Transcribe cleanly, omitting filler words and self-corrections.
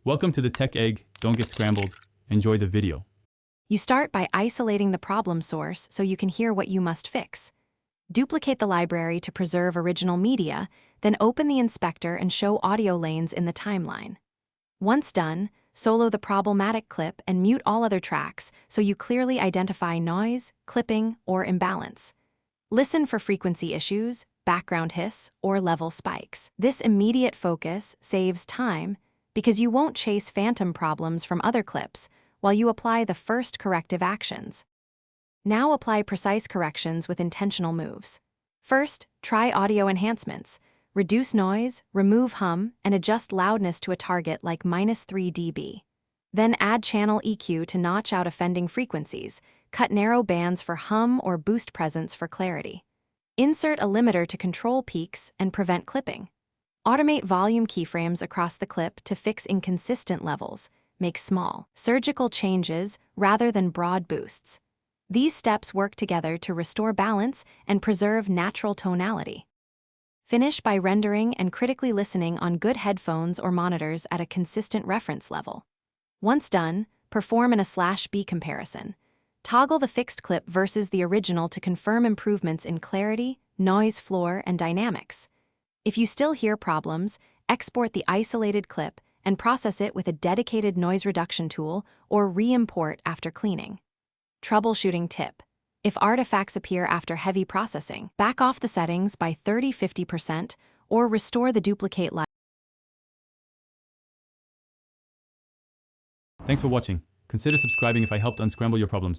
Welcome to the Tech Egg. Don't get scrambled. Enjoy the video. You start by isolating the problem source so you can hear what you must fix. Duplicate the library to preserve original media, then open the inspector and show audio lanes in the timeline. Once done, solo the problematic clip and mute all other tracks so you clearly identify noise, clipping, or imbalance. Listen for frequency issues, background hiss, or level spikes. This immediate focus saves time because you won't chase phantom problems from other clips while you apply the first corrective actions. Now apply precise corrections with intentional moves. First, try audio enhancements. Reduce noise, remove hum, and adjust loudness to a target like -3 dB. Then add channel EQ to notch out offending frequencies. Cut narrow bands for hum or boost presence for clarity. Insert a limiter to control peaks and prevent clipping. Automate volume keyframes across the clip to fix inconsistent levels. Make small, surgical changes rather than broad boosts. These steps work together to restore balance and preserve natural tonality. Finish by rendering and critically listening on good headphones or monitors at a consistent reference level. Once done, perform an A/B comparison. Toggle the fixed clip versus the original to confirm improvements in clarity, noise floor, and dynamics. If you still hear problems, export the isolated clip and process it with a dedicated noise reduction tool or re-import after cleaning. Troubleshooting tip. If artifacts appear after heavy processing, back off the settings by 30–50% or restore the duplicate library. Thanks for watching. Consider subscribing if I helped unscramble your problems.